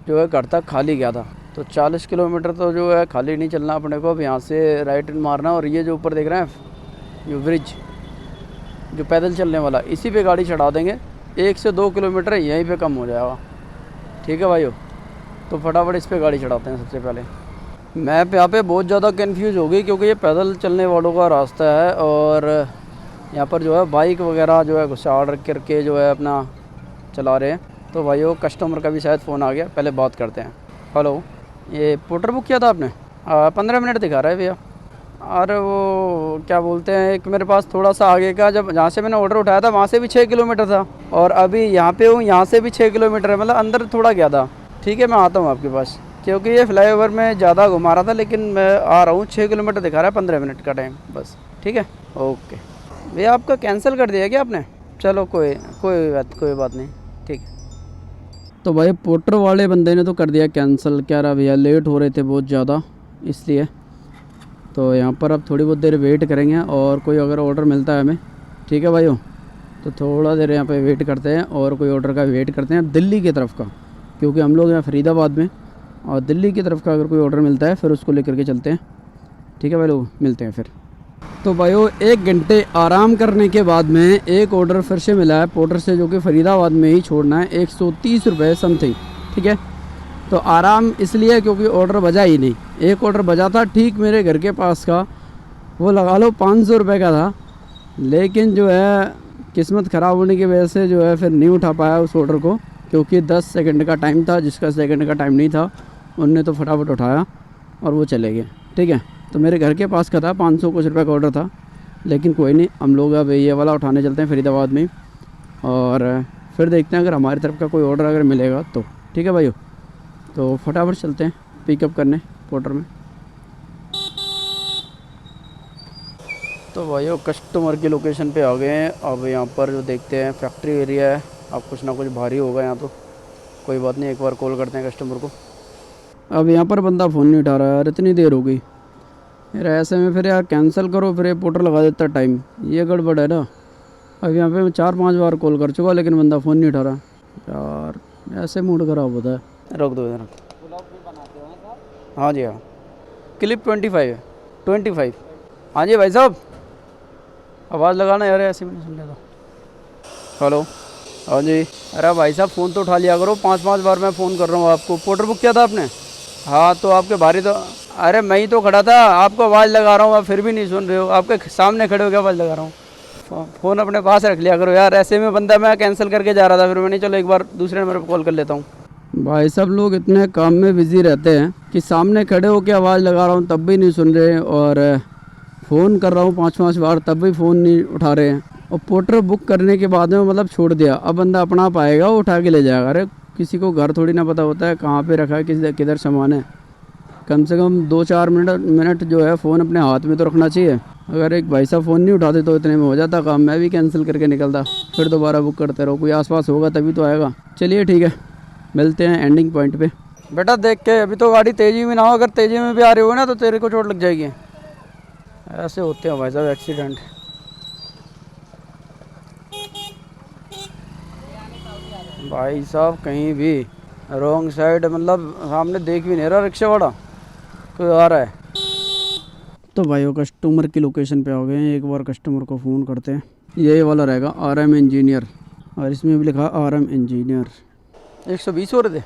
जो है घर तक खाली गया था, तो 40 किलोमीटर तो जो है खाली नहीं चलना अपने को। अब यहाँ से राइट मारना, और ये जो ऊपर देख रहे हैं जो ब्रिज जो पैदल चलने वाला, इसी पे गाड़ी चढ़ा देंगे 1 से 2 किलोमीटर यहीं पे कम हो जाएगा। ठीक है भाइयों, तो फटाफट इस पे गाड़ी चढ़ाते हैं। सबसे पहले मैप यहाँ पे बहुत ज़्यादा कंफ्यूज हो गई, क्योंकि ये पैदल चलने वालों का रास्ता है और यहाँ पर जो है बाइक वगैरह जो है घुसाड़ करके जो है अपना चला रहे हैं। तो भाइयों कस्टमर का भी शायद फ़ोन आ गया, पहले बात करते हैं। हेलो, ये पोर्टर बुक किया था आपने? 15 मिनट दिखा रहा है भैया। अरे वो क्या बोलते हैं, एक मेरे पास थोड़ा सा आगे का, जब जहाँ से मैंने ऑर्डर उठाया था वहाँ से भी 6 किलोमीटर था, और अभी यहाँ पे हूँ, यहाँ से भी 6 किलोमीटर है, मतलब अंदर थोड़ा गया था। ठीक है, मैं आता हूँ आपके पास, क्योंकि ये फ्लाईओवर में ज़्यादा घुमा रहा था, लेकिन मैं आ रहा हूँ। 6 किलोमीटर दिखा रहा है, 15 मिनट का टाइम बस। ठीक है, ओके भैया। आपका कैंसिल कर दिया क्या आपने? चलो कोई बात नहीं, ठीक है। तो भाई पोर्टर वाले बंदे ने तो कर दिया कैंसिल, कह रहा भैया लेट हो रहे थे बहुत ज़्यादा, इसलिए। तो यहाँ पर अब थोड़ी बहुत देर वेट करेंगे, और कोई अगर ऑर्डर मिलता है हमें, ठीक है भाइयों, तो थोड़ा देर यहाँ पे वेट करते हैं और कोई ऑर्डर का वेट करते हैं दिल्ली की तरफ का, क्योंकि हम लोग यहाँ फरीदाबाद में, और दिल्ली की तरफ का अगर कोई ऑर्डर मिलता है फिर उसको लेकर के चलते हैं। ठीक है भाई लोग, मिलते हैं फिर। तो भाइयों 1 घंटे आराम करने के बाद में एक ऑर्डर फिर से मिला है पोर्टर से, जो कि फरीदाबाद में ही छोड़ना है, 130 रुपये समथिंग। ठीक है, तो आराम इसलिए क्योंकि ऑर्डर बजा ही नहीं। एक ऑर्डर बजा था ठीक मेरे घर के पास का, वो लगा लो 500 रुपये का था, लेकिन जो है किस्मत ख़राब होने की वजह से जो है फिर नहीं उठा पाया उस ऑर्डर को, क्योंकि 10 सेकंड का टाइम था, जिसका सेकंड का टाइम नहीं था उनने तो फटाफट उठाया और वो चले गए। ठीक है, तो मेरे घर के पास का था, 500 कुछ रुपये का ऑर्डर था, लेकिन कोई नहीं, हम लोग अब ये वाला उठाने चलते हैं फरीदाबाद में, और फिर देखते हैं अगर हमारी तरफ का कोई ऑर्डर अगर मिलेगा तो। ठीक है भाइयों, तो फटाफट चलते हैं पिकअप करने पोर्टर में। तो भाइयों कस्टमर की लोकेशन पे आ गए हैं। अब यहाँ पर जो देखते हैं फैक्ट्री एरिया है, अब कुछ ना कुछ भारी होगा यहाँ, तो कोई बात नहीं, एक बार कॉल करते हैं कस्टमर को। अब यहाँ पर बंदा फ़ोन नहीं उठा रहा है यार, इतनी देर हो गई यार। ऐसे में फिर यार कैंसिल करो, फिर ये पोर्टर लगा देता टाइम, ये गड़बड़ है ना। अब यहाँ पे मैं 4-5 बार कॉल कर चुका, लेकिन बंदा फ़ोन नहीं उठा रहा यार, ऐसे मूड ख़राब होता है। रख दो इधर। हाँ जी हाँ, क्लिप 25 है, 25। हाँ जी भाई साहब, आवाज़ लगाना यार, ऐसे भी नहीं सुन लेता। हेलो, हाँ जी। अरे भाई साहब फ़ोन तो उठा लिया करो, 5-5 बार मैं फ़ोन कर रहा हूँ आपको। पोर्टर बुक किया था आपने? हाँ, तो आपके बारी तो, अरे मैं ही तो खड़ा था, आपको आवाज़ लगा रहा हूँ, आप फिर भी नहीं सुन रहे हो। आपके सामने खड़े हो के आवाज़ लगा रहा हूँ। फ़ोन अपने पास रख लिया करो यार, ऐसे में बंदा मैं कैंसिल करके जा रहा था, फिर मैंने चलो एक बार दूसरे नंबर पर कॉल कर लेता हूँ। भाई सब लोग इतने काम में बिज़ी रहते हैं कि सामने खड़े होकर आवाज़ लगा रहा हूँ तब भी नहीं सुन रहे, और फ़ोन कर रहा हूँ 5-5 बार तब भी फ़ोन नहीं उठा रहे हैं। और पोर्टर बुक करने के बाद में मतलब छोड़ दिया, अब बंदा अपना पाएगा वो उठा के ले जाएगा। अरे किसी को घर थोड़ी ना पता होता है कहाँ पे रखा है, किधर सामान है। कम से कम 2-4 मिनट जो है फ़ोन अपने हाथ में तो रखना चाहिए। अगर एक भाई साहब फ़ोन नहीं उठाते तो इतने में हो जाता काम, मैं भी कैंसिल करके निकलता, फिर दोबारा बुक करते रहो। कोई आसपास होगा तभी तो आएगा। चलिए ठीक है, मिलते हैं एंडिंग पॉइंट पे। बेटा देख के, अभी तो गाड़ी तेज़ी में ना हो, अगर तेज़ी में भी आ रही हो ना तो तेरे को चोट लग जाएगी। ऐसे होते हैं भाई साहब एक्सीडेंट। भाई साहब कहीं भी रॉन्ग साइड, मतलब सामने देख भी नहीं रहा रिक्शा वाला, कोई आ रहा है। तो भाइयों कस्टमर की लोकेशन पे आ गए हैं, एक बार कस्टमर को फ़ोन करते हैं। यही वाला रहेगा RM इंजीनियर, और इसमें भी लिखा RM इंजीनियर। 120 हो रहे थे,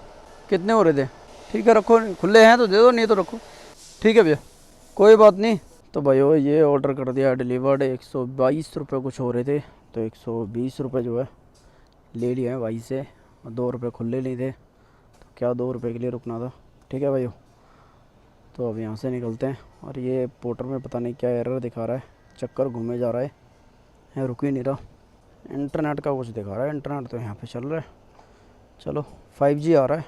कितने हो रहे थे? ठीक है रखो, खुले हैं तो दे दो, नहीं तो रखो। ठीक है भैया, कोई बात नहीं। तो भाइयों ये ऑर्डर कर दिया डिलीवर्ड, 122 रुपये कुछ हो रहे थे, तो 120 रुपये जो है ले लिए हैं भाई से, और 2 रुपये खुले नहीं थे, तो क्या 2 रुपये के लिए रुकना था। ठीक है भाइयों, तो अब यहाँ से निकलते हैं। और ये पोर्टर में पता नहीं क्या एरर दिखा रहा है, चक्कर घूमे जा रहा है, रुक ही नहीं रहा। इंटरनेट का कुछ दिखा रहा है, इंटरनेट तो यहाँ पे चल रहा है, चलो 5G आ रहा है।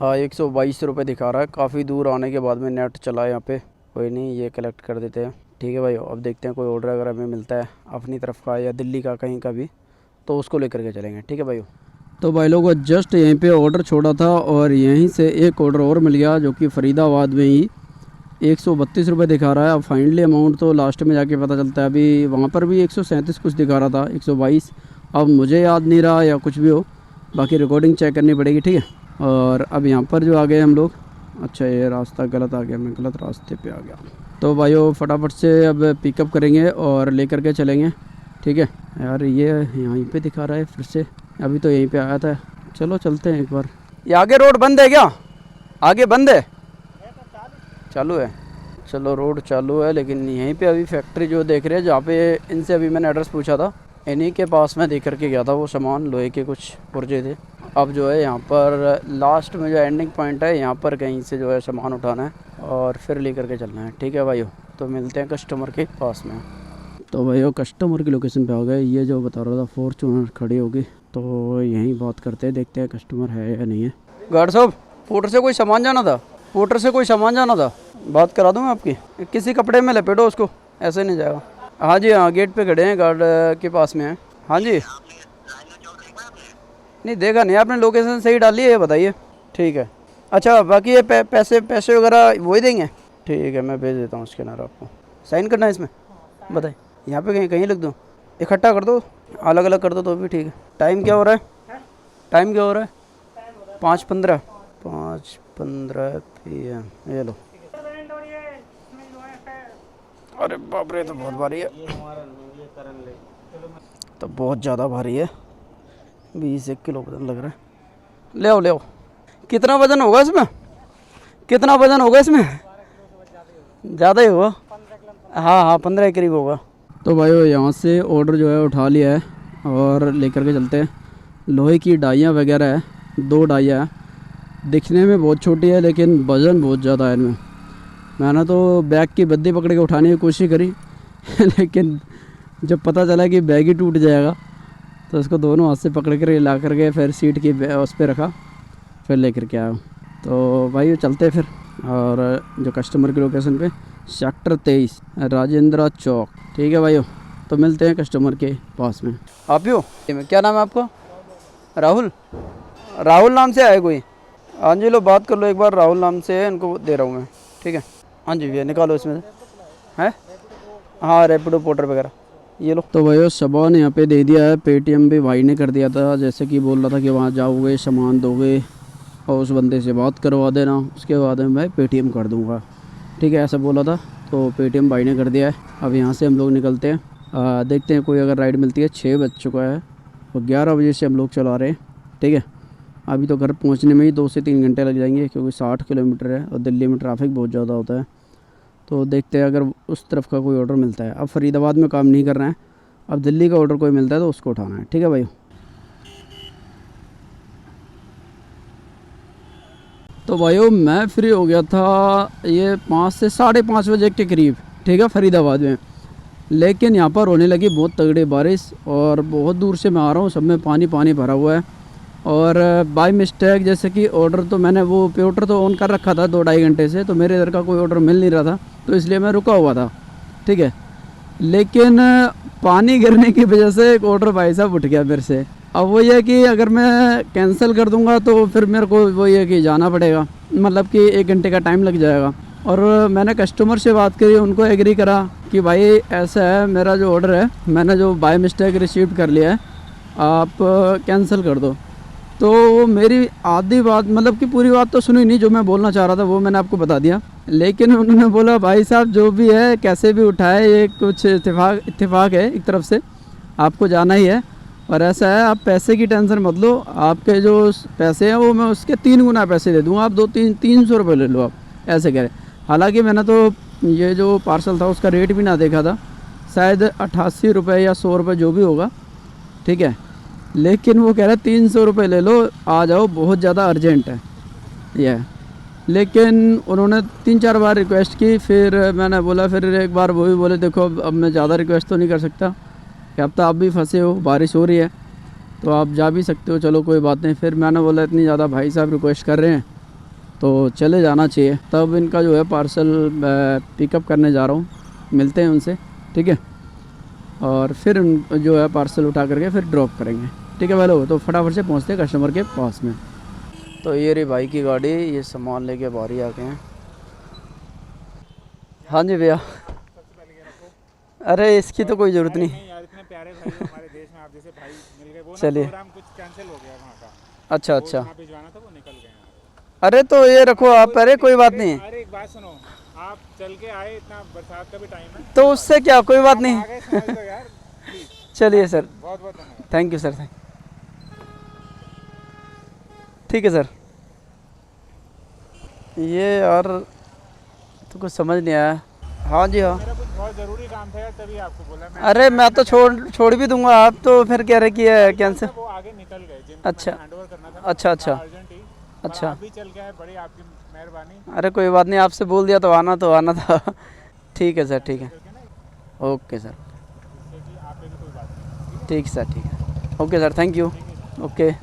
हाँ 122 रुपये दिखा रहा है, काफ़ी दूर आने के बाद में नेट चला है यहाँ पे। कोई नहीं, ये कलेक्ट कर देते हैं। ठीक है भाई, अब देखते हैं कोई ऑर्डर अगर हमें मिलता है अपनी तरफ का या दिल्ली का कहीं का भी, तो उसको लेकर के चलेंगे। ठीक है भाई। तो भाई लोगों जस्ट यहीं पे ऑर्डर छोड़ा था, और यहीं से एक ऑर्डर और मिल गया जो कि फरीदाबाद में ही 132 रुपये दिखा रहा है। अब फाइनली अमाउंट तो लास्ट में जाके पता चलता है। अभी वहाँ पर भी 137 कुछ दिखा रहा था, 122, अब मुझे याद नहीं रहा या कुछ भी हो, बाकी रिकॉर्डिंग चेक करनी पड़ेगी। ठीक है, और अब यहाँ पर जो आ गए हम लोग, अच्छा ये रास्ता गलत आ गया, मैं गलत रास्ते पे आ गया। तो भाइयों फटाफट से अब पिकअप करेंगे और लेकर के चलेंगे। ठीक है यार, ये यहीं पे दिखा रहा है फिर से अभी तो यहीं पे आया था। चलो चलते हैं एक बार। ये आगे रोड बंद है क्या? आगे बंद है? चालू है। चलो रोड चालू है, लेकिन यहीं पे अभी फैक्ट्री जो देख रहे हैं, जहाँ पे इनसे अभी मैंने एड्रेस पूछा था, इन्हीं के पास में देख करके गया था वो सामान, लोहे के कुछ पुर्जे थे। अब जो है यहाँ पर लास्ट में जो एंडिंग पॉइंट है, यहाँ पर कहीं से जो है सामान उठाना है और फिर ले करके चलना है। ठीक है भाइयों, तो मिलते हैं कस्टमर के पास में। तो भाइयों कस्टमर की लोकेशन पे आ गए। ये जो बता रहा था फॉर्च्यूनर खड़ी होगी, तो यहीं बात करते हैं, देखते हैं कस्टमर है या नहीं है। गार्ड साहब, पोर्टर से कोई सामान जाना था, पोर्टर से कोई सामान जाना था। बात करा दूँ मैं आपकी? किसी कपड़े में लपेटो उसको, ऐसे नहीं जाएगा। हाँ जी हाँ, गेट पे खड़े हैं, गार्ड के पास में है। हाँ जी, नहीं देखा नहीं आपने, लोकेशन सही डाली है, ये बताइए। ठीक है, अच्छा बाकी ये पैसे वगैरह वही देंगे? ठीक है, मैं भेज देता हूँ स्कैनर आपको। साइन करना है इसमें? बताइए, यहाँ पे कहीं लिख दूँ? इकट्ठा कर दो, अलग अलग कर दो तो भी ठीक है। टाइम क्या हो रहा है? टाइम क्या हो रहा है? 5:15 PM। ये लो। अरे बाप रे, तो बहुत भारी है, तो बहुत ज़्यादा भारी है। 21 किलो वजन लग रहा है। ले आओ ले आओ। कितना वजन होगा इसमें? कितना वजन होगा इसमें? ज़्यादा ही होगा। हाँ हाँ, 15 के करीब होगा। तो भाई यहाँ से ऑर्डर जो है उठा लिया है और लेकर के चलते हैं। लोहे की डाइयाँ वगैरह है, 2 डाइयाँ हैं। दिखने में बहुत छोटी है लेकिन वज़न बहुत ज़्यादा है इनमें। मैंने तो बैग की बद्दी पकड़ के उठाने की कोशिश करी लेकिन जब पता चला कि बैग ही टूट जाएगा, तो उसको दोनों हाथ से पकड़ कर ला करके फिर सीट की उस पर रखा, फिर लेकर के आया। तो भाई चलते फिर, और जो कस्टमर की लोकेशन पे, सेक्टर 23 राजेंद्र चौक। ठीक है भाइयों, तो मिलते हैं कस्टमर के पास में। आप ही हो? क्या नाम है आपका? राहुल? राहुल नाम से आए कोई? हाँ जी, लो बात कर लो एक बार, राहुल नाम से है, इनको दे रहा हूँ मैं। ठीक है, हाँ जी भैया निकालो इसमें से। है हाँ, रैपिडो पोर्टर वगैरह ये लो। तो भैया सामान यहाँ पे दे दिया है, पेटीएम भी भाई ने कर दिया था, जैसे कि बोल रहा था कि वहाँ जाओगे सामान दोगे और उस बंदे से बात करवा देना, उसके बाद में मैं पेटीएम कर दूँगा। ठीक है, ऐसा बोला था, तो पेटीएम भाई ने कर दिया है। अब यहाँ से हम लोग निकलते हैं, देखते हैं कोई अगर राइड मिलती है। 6 बज चुका है और 11 बजे से हम लोग चला रहे हैं। ठीक है, अभी तो घर पहुंचने में ही 2 से 3 घंटे लग जाएंगे, क्योंकि 60 किलोमीटर है और दिल्ली में ट्रैफिक बहुत ज़्यादा होता है। तो देखते हैं अगर उस तरफ का कोई ऑर्डर मिलता है। अब फरीदाबाद में काम नहीं करना है, अब दिल्ली का ऑर्डर कोई मिलता है तो उसको उठाना है। ठीक है भाई। तो भाइयों मैं फ्री हो गया था ये 5 से 5:30 बजे के करीब। ठीक है, फरीदाबाद में। लेकिन यहाँ पर होने लगी बहुत तगड़ी बारिश और बहुत दूर से मैं आ रहा हूँ, सब में पानी पानी भरा हुआ है। और बाय मिस्टेक जैसे कि ऑर्डर तो मैंने वो पेपर तो ऑन कर रखा था 2-2.5 घंटे से, तो मेरे इधर का कोई ऑर्डर मिल नहीं रहा था, तो इसलिए मैं रुका हुआ था। ठीक है, लेकिन पानी गिरने की वजह से एक ऑर्डर भाई साहब उठ गया मेरे से। अब वो ये कि अगर मैं कैंसिल कर दूंगा तो फिर मेरे को वो ये कि जाना पड़ेगा, मतलब कि 1 घंटे का टाइम लग जाएगा। और मैंने कस्टमर से बात करी, उनको एग्री करा कि भाई ऐसा है, मेरा जो ऑर्डर है मैंने जो बाय मिस्टेक रिसीव कर लिया है, आप कैंसिल कर दो। तो वो मेरी आधी बात, मतलब कि पूरी बात तो सुनी नहीं, जो मैं बोलना चाह रहा था वो मैंने आपको बता दिया। लेकिन उन्होंने बोला भाई साहब जो भी है कैसे भी उठाए, ये कुछ इत्तेफाक है एक तरफ से, आपको जाना ही है। और ऐसा है, आप पैसे की टेंशन मत लो, आपके जो पैसे हैं वो मैं उसके 3 गुना पैसे दे दूँगा, आप 300 रुपये ले लो आप, ऐसे कह रहे। हालांकि मैंने तो ये जो पार्सल था उसका रेट भी ना देखा था, शायद 88 रुपये या 100 रुपये जो भी होगा। ठीक है, लेकिन वो कह रहे 300 रुपये ले लो, आ जाओ, बहुत ज़्यादा अर्जेंट है यह। लेकिन उन्होंने 3-4 बार रिक्वेस्ट की, फिर मैंने बोला, फिर एक बार वो भी बोले देखो अब मैं ज़्यादा रिक्वेस्ट तो नहीं कर सकता, कि अब तो आप भी फंसे हो, बारिश हो रही है तो आप जा भी सकते हो, चलो कोई बात नहीं। फिर मैंने बोला इतनी ज़्यादा भाई साहब रिक्वेस्ट कर रहे हैं तो चले जाना चाहिए। तब इनका जो है पार्सल पिकअप करने जा रहा हूँ, मिलते हैं उनसे। ठीक है, और फिर जो है पार्सल उठा करके फिर ड्रॉप करेंगे। ठीक है भाई लोग, तो फटाफट से पहुँचते हैं कस्टमर के पास में। तो ये रही भाई की गाड़ी, ये सामान लेके बाहर आ गए हैं। हाँ जी भैया। अरे इसकी तो कोई ज़रूरत नहीं यार, इतने प्यारे भाई हो हमारे देश में, आप जैसे भाई मिल गए। वो ना चलिए। प्रोग्राम कुछ कैंसिल हो गया वहाँ का, अच्छा अच्छा, वहाँ भिजवाना था, वो निकल गए यहाँ। अरे तो ये रखो आप, अरे कोई बात नहीं, अरे एक बात सुनो, आप चल के आए, इतना बरसात का भी टाइम है, तो उससे क्या, कोई बात नहीं। आ गए समझ लो यार, प्लीज। चलिए सर, बहुत बहुत धन्यवाद। थैंक यू सर, थैंक ठीक है सर। ये यार तो कुछ समझ नहीं आया। हाँ जी हाँ। मेरा कुछ बहुत ज़रूरी काम था यार, तभी आपको बोला मैं। अरे मैं तो छोड़ भी दूंगा, आप तो फिर कह रहे कि ये कैंसिल। वो आगे निकल गए जिम, अच्छा हैंडओवर करना था, अच्छा अच्छा अर्जेंट ही। अच्छा। अभी चल गया है, बड़ी आपकी मेहरबानी। अरे कोई बात नहीं, आपसे बोल दिया तो आना था। ठीक है सर, ठीक है। करके ना, ओके सर, जिससे कि आप पे भी कोई बात नहीं। ठीक है सर, ठीक है। Okay sir, thank you. Okay.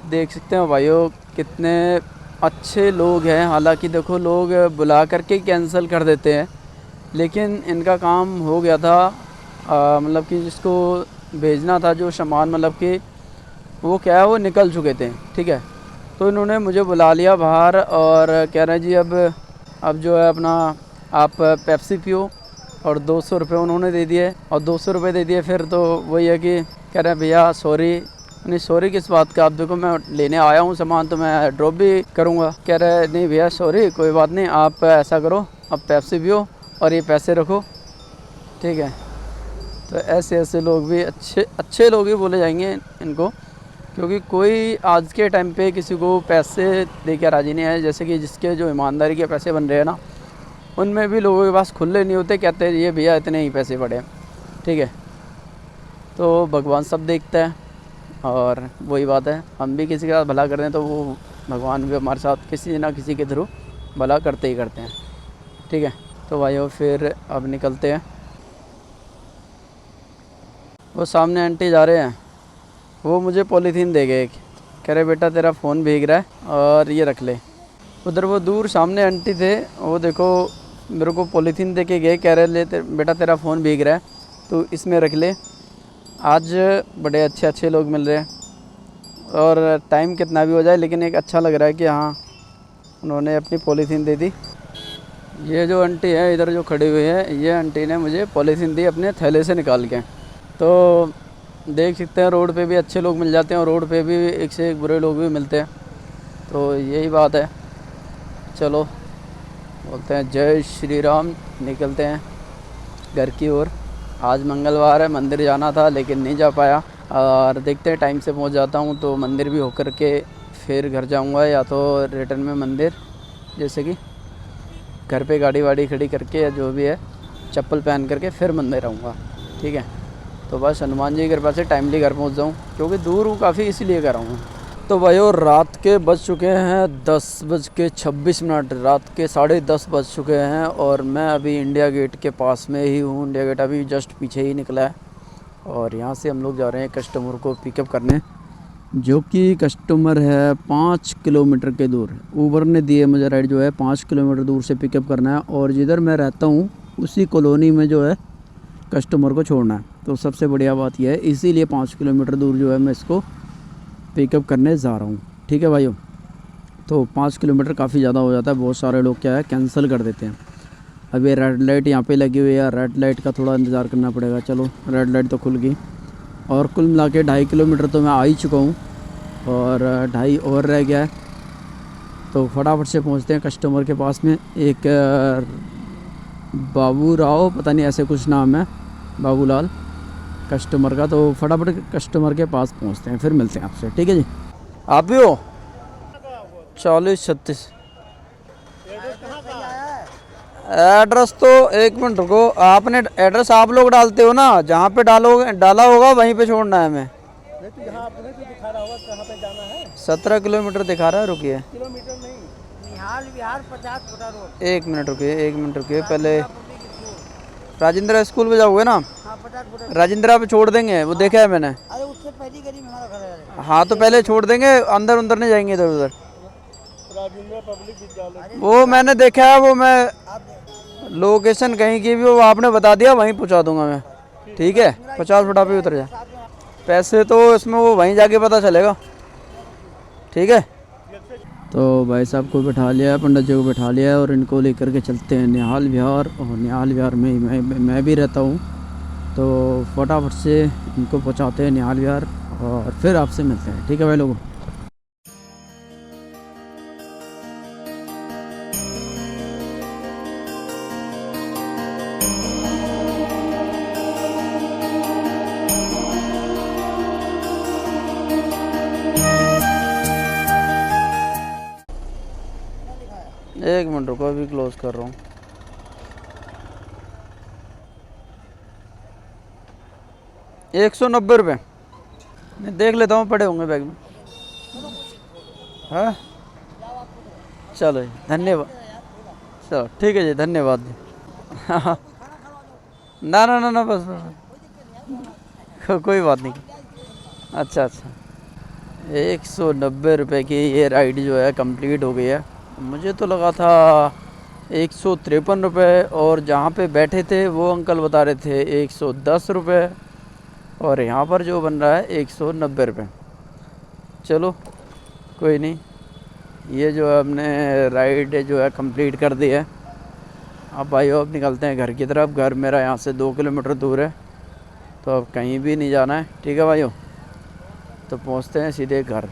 देख सकते हैं भाइयों कितने अच्छे लोग हैं। हालांकि देखो लोग बुला करके कैंसिल कर देते हैं, लेकिन इनका काम हो गया था। मतलब कि जिसको भेजना था जो सामान, मतलब कि वो क्या है वो निकल चुके थे, ठीक है। तो इन्होंने मुझे बुला लिया बाहर और कह रहे हैं जी अब जो है अपना आप पेप्सी पियो, और 200 रुपये उन्होंने दे दिए, और 200 रुपये दे दिए। फिर तो वही है कि कह रहे हैं भैया सॉरी। नहीं सॉरी किस बात का, आप देखो मैं लेने आया हूँ सामान तो मैं ड्रॉप भी करूँगा। कह रहे नहीं भैया सॉरी, कोई बात नहीं, आप ऐसा करो अब पेप्सी पियो और ये पैसे रखो, ठीक है। तो ऐसे ऐसे लोग भी अच्छे लोग ही बोले जाएंगे इनको, क्योंकि कोई आज के टाइम पे किसी को पैसे दे के राज़ी नहीं है। जैसे कि जिसके जो ईमानदारी के पैसे बन रहे हैं ना, उनमें भी लोगों के पास खुले नहीं होते, कहते हैं ये भैया इतने ही पैसे पड़े हैं, ठीक है। तो भगवान सब देखता है, और वही बात है, हम भी किसी के साथ भला कर दें तो वो भगवान भी हमारे साथ किसी ना किसी के थ्रू भला करते ही करते हैं, ठीक है। तो भाइयों फिर अब निकलते हैं। वो सामने आंटी जा रहे हैं, वो मुझे पॉलीथीन दे गए, कह रहे बेटा तेरा फ़ोन भीग रहा है और ये रख ले। उधर वो दूर सामने आंटी थे, वो देखो मेरे को पॉलीथीन दे के गए, कह रहे ले बेटा तेरा फ़ोन भीग रहा है तो इसमें रख ले। आज बड़े अच्छे लोग मिल रहे हैं, और टाइम कितना भी हो जाए लेकिन एक अच्छा लग रहा है कि हाँ उन्होंने अपनी पॉलीथीन दे दी। ये जो आंटी है इधर जो खड़ी हुई है, ये आंटी ने मुझे पॉलीथीन दी अपने थैले से निकाल के। तो देख सकते हैं रोड पे भी अच्छे लोग मिल जाते हैं, और रोड पे भी एक से एक बुरे लोग भी मिलते हैं। तो यही बात है। चलो बोलते हैं जय श्री राम, निकलते हैं घर की ओर। आज मंगलवार है, मंदिर जाना था लेकिन नहीं जा पाया, और देखते हैं टाइम से पहुंच जाता हूं तो मंदिर भी होकर के फिर घर जाऊंगा, या तो रिटर्न में मंदिर, जैसे कि घर पे गाड़ी वाड़ी खड़ी करके या जो भी है चप्पल पहन करके फिर मंदिर आऊँगा, ठीक है। तो बस हनुमान जी की कृपा से टाइमली घर पहुंच जाऊं, क्योंकि दूर हूँ काफ़ी, इसलिए कर रहा हूँ। तो भाइयों रात के बज चुके हैं 10:26, रात के 10:30 बज चुके हैं, और मैं अभी इंडिया गेट के पास में ही हूँ। इंडिया गेट अभी जस्ट पीछे ही निकला है, और यहाँ से हम लोग जा रहे हैं कस्टमर को पिकअप करने, जो कि कस्टमर है 5 किलोमीटर के दूर। ऊबर ने दिए मुझे राइड जो है 5 किलोमीटर दूर से पिकअप करना है, और जिधर मैं रहता हूँ उसी कॉलोनी में जो है कस्टमर को छोड़ना है। तो सबसे बढ़िया बात यह है, इसीलिए 5 किलोमीटर दूर जो है मैं इसको पिकअप करने जा रहा हूँ, ठीक है भाइयों। तो 5 किलोमीटर काफ़ी ज़्यादा हो जाता है, बहुत सारे लोग क्या है कैंसिल कर देते हैं। अब ये रेड लाइट यहाँ पे लगी हुई है, रेड लाइट का थोड़ा इंतज़ार करना पड़ेगा। चलो रेड लाइट तो खुल गई, और कुल मिला के 2.5 किलोमीटर तो मैं आ ही चुका हूँ, और 2.5 और रह गया है। तो फटाफट से पहुँचते हैं कस्टमर के पास में। एक बाबू राव पता नहीं ऐसे कुछ नाम है, बाबूलाल कस्टमर का। तो फटाफट कस्टमर के पास पहुंचते हैं, फिर मिलते हैं आपसे, ठीक है जी। आप भी हो 4036 एड्रेस तो 1 मिनट रुको, आपने एड्रेस आप लोग डालते हो ना, जहाँ पे डाला होगा वहीं पे छोड़ना है हमें। 17 किलोमीटर दिखा रहा है, रुकिए 1 मिनट रुकिए पहले। राजेंद्रा स्कूल पे जाओगे ना, राजेंद्रा पे छोड़ देंगे, वो देखा है मैंने। अरे उससे पहली गली में हमारा घर है। हाँ तो पहले छोड़ देंगे, अंदर नहीं जाएंगे इधर उधर। राजेंद्र पब्लिक विद्यालय वो मैंने देखा है, वो मैं लोकेशन कहीं की भी वो आपने बता दिया, वहीं पहुंचा दूंगा मैं, ठीक है। 50 फुटा पे उतर जा, पैसे तो इसमें वो वहीं जाके पता चलेगा, ठीक है। तो भाई साहब को बैठा लिया, पंडित जी को बैठा लिया, और इनको लेकर के चलते हैं निहाल विहार, और निहाल विहार में मैं भी रहता हूँ। तो फटाफट से इनको पहुँचाते हैं निहाल विहार, और फिर आपसे मिलते हैं, ठीक है भाई लोगों। एक मिनट रुको, अभी क्लोज कर रहा हूँ। ₹190 मैं देख लेता हूँ, पड़े होंगे बैग में। हाँ चलो जी, धन्यवाद। चलो ठीक है जी, धन्यवाद जी। हाँ ना ना ना ना, बस बस कोई बात नहीं। अच्छा अच्छा, ₹190 की ये राइड जो है कंप्लीट हो गई है। मुझे तो लगा था ₹153, और जहाँ पे बैठे थे वो अंकल बता रहे थे ₹110, और यहाँ पर जो बन रहा है ₹190। चलो कोई नहीं, ये जो है हमने राइड जो है कंप्लीट कर दी है। अब भाइयों अब निकलते हैं घर की तरफ। घर मेरा यहाँ से 2 किलोमीटर दूर है, तो अब कहीं भी नहीं जाना है। ठीक है भाइयों, तो पहुँचते हैं सीधे घर।